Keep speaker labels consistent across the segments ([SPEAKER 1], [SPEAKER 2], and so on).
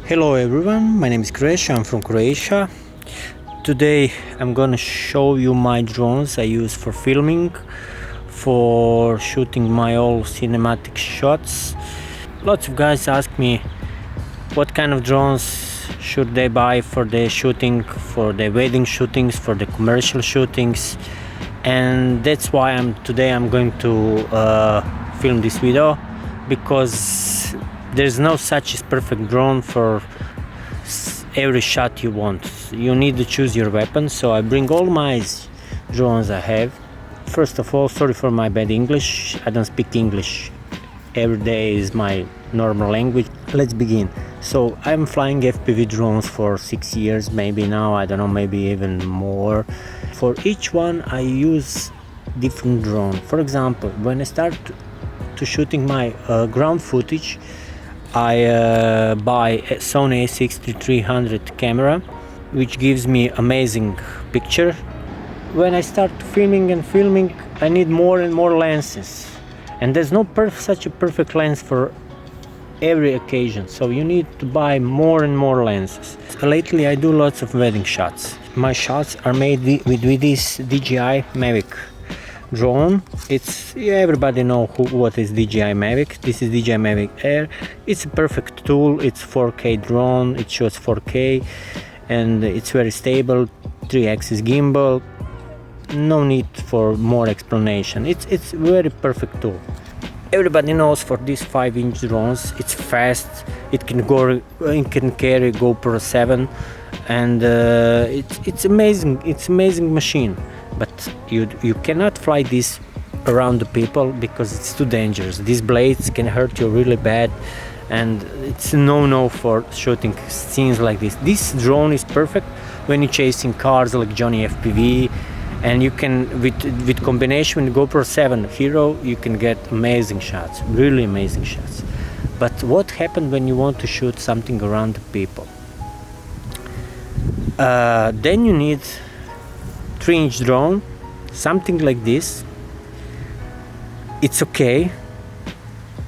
[SPEAKER 1] Hello everyone, my name is Croatia, I'm from Croatia. Today I'm gonna show you my drones I use for filming, for shooting my all cinematic shots. Lots of guys ask me what kind of drones should they buy for the shooting, for the wedding shootings, for the commercial shootings, and that's why today I'm going to film this video, because there's no such perfect drone for every shot you want. You need to choose your weapon, so I bring all my drones I have. First of all, sorry for my bad English, I don't speak English every day is my normal language. Let's begin. So I'm flying FPV drones for 6 years maybe now, I don't know, maybe even more. For each one I use different drone. For example, when I start to shooting my ground footage, I buy a Sony a6300 camera, which gives me amazing picture. When I start filming, I need more and more lenses, and there's no such a perfect lens for every occasion, so you need to buy more and more lenses. Lately I do lots of wedding shots. My shots are made with this DJI Mavic drone. Everybody know what is DJI Mavic. This is DJI Mavic Air. It's a perfect tool. It's 4K drone. It shoots 4K and it's very stable. 3-axis gimbal. No need for more explanation. It's very perfect tool. Everybody knows for these 5-inch drones, it's fast. It can carry GoPro 7, and it's amazing. It's amazing machine. But you cannot fly this around the people because it's too dangerous. These blades can hurt you really bad, and it's a no-no for shooting scenes like this. This drone is perfect when you're chasing cars like Johnny FPV, and you can, with combination with GoPro 7 Hero, you can get amazing shots, really amazing shots. But what happens when you want to shoot something around the people? Then you need 3-inch drone, something like this. It's okay,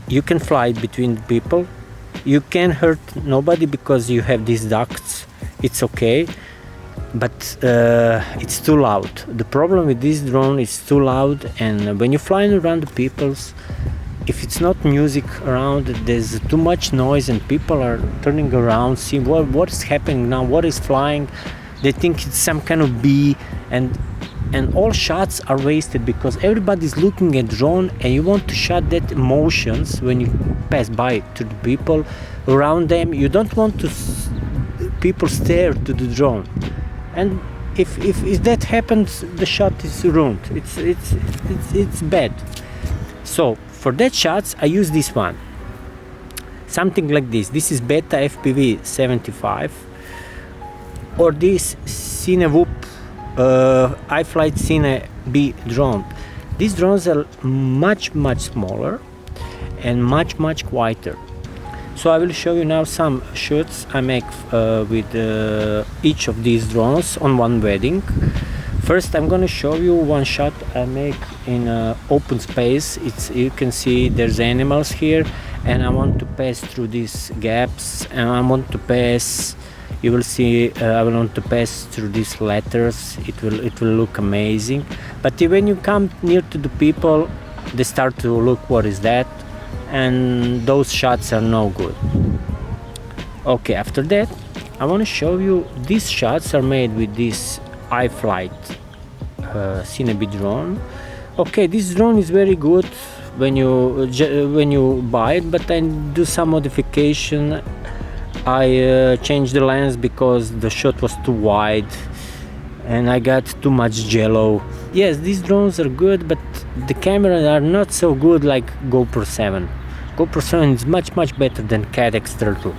[SPEAKER 1] you can fly it between the people, you can hurt nobody because you have these ducts. It's okay, but it's too loud. The problem with this drone is too loud, and when you're flying around the peoples, if it's not music around, there's too much noise and people are turning around, see what is happening now, what is flying. They think it's some kind of bee, and all shots are wasted because everybody's looking at drone, and you want to shot that emotions when you pass by to the people around them. You don't want to people stare to the drone, and if that happens, the shot is ruined. It's bad. So for that shots I use this one, something like this. This is Beta FPV 75, or this CINEWHOOP iFlight Cine B drone. These drones are much smaller and much quieter. So I will show you now some shots I make with each of these drones on one wedding. First I'm gonna show you one shot I make in open space. You can see there's animals here, and I want to pass through these gaps, and I want to pass, you will see, I want to pass through these letters. It will look amazing. But when you come near to the people, they start to look, what is that? And those shots are no good. Okay, after that I want to show you these shots are made with this iFlight Cineb drone. Okay, this drone is very good when you buy it, but I do some modification. I changed the lens because the shot was too wide and I got too much jello. Yes, these drones are good, but the cameras are not so good like GoPro 7. GoPro 7 is much better than Cat X-Turtle.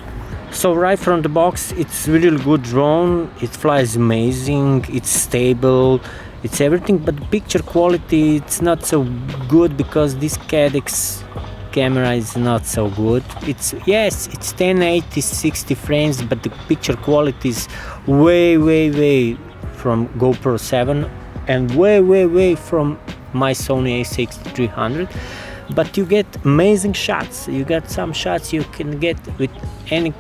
[SPEAKER 1] So right from the box, it's really good drone. It flies amazing, it's stable, it's everything, but the picture quality, it's not so good because this Cat X camera is not so good. It's 1080 60 frames, but the picture quality is way from GoPro 7 and way from my Sony a6300. But you get amazing shots. You get some shots you can get with any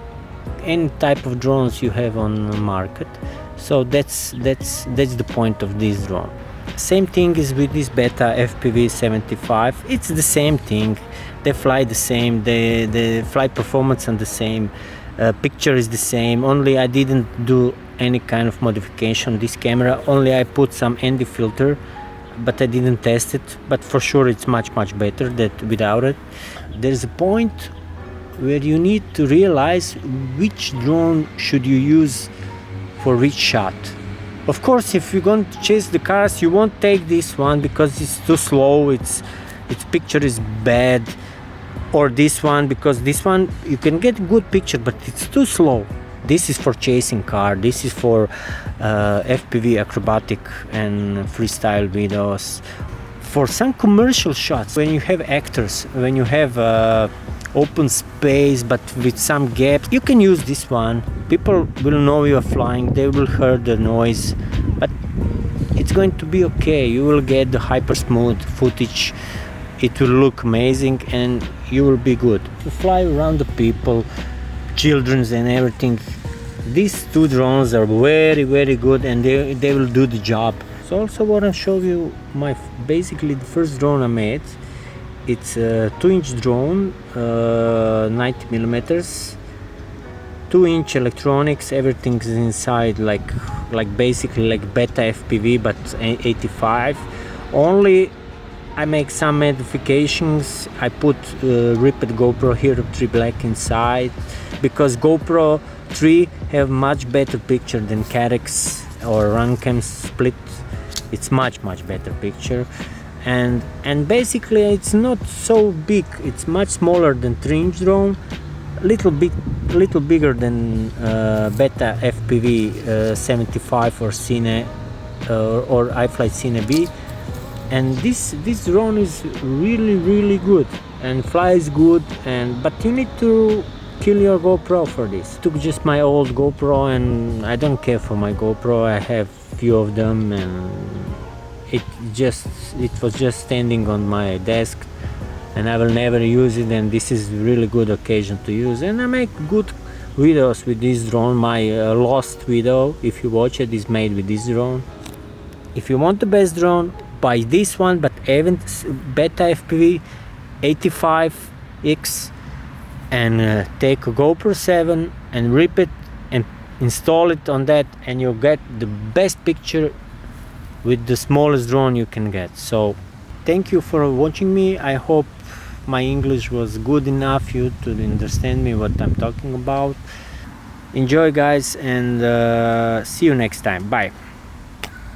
[SPEAKER 1] any type of drones you have on the market. So that's the point of this drone. Same thing is with this Beta FPV 75. It's the same thing. They fly the same, the flight performance and the same, picture is the same, only I didn't do any kind of modification this camera, only I put some ND filter, but I didn't test it, but for sure it's much better than without it. There's a point where you need to realize which drone should you use for which shot. Of course, if you're going to chase the cars, you won't take this one because it's too slow, its picture is bad, or this one because this one you can get good picture but it's too slow. This is for chasing car, this is for FPV acrobatic and freestyle videos. For some commercial shots, when you have actors, when you have open space but with some gaps, you can use this one. People will know you are flying, they will hear the noise, but it's going to be okay. You will get the hyper smooth footage, it will look amazing and you will be good. To fly around the people, children's and everything, these two drones are very good and they will do the job. So also want to show you basically the first drone I made. It's a 2-inch drone, 90 millimeters, 2-inch electronics, everything's inside like basically like Beta FPV but 85. Only I make some modifications. I put ripped GoPro Hero 3 Black inside because GoPro 3 have much better picture than Carex or Runcam split. It's much better picture, and basically it's not so big. It's much smaller than 3-inch drone, little bigger than Beta FPV 75 or Cine or iFlight Cine B. And this drone is really good and flies good, but you need to kill your GoPro for this. I took just my old GoPro and I don't care for my GoPro. I have few of them and it was just standing on my desk and I will never use it, and this is really good occasion to use, and I make good videos with this drone. My lost video, if you watch it, is made with this drone. If you want the best drone, buy this one, but even Beta FPV 85X and take a GoPro 7 and rip it and install it on that, and you'll get the best picture with the smallest drone you can get. So thank you for watching me. I hope my English was good enough you to understand me what I'm talking about. Enjoy guys, and see you next time. Bye.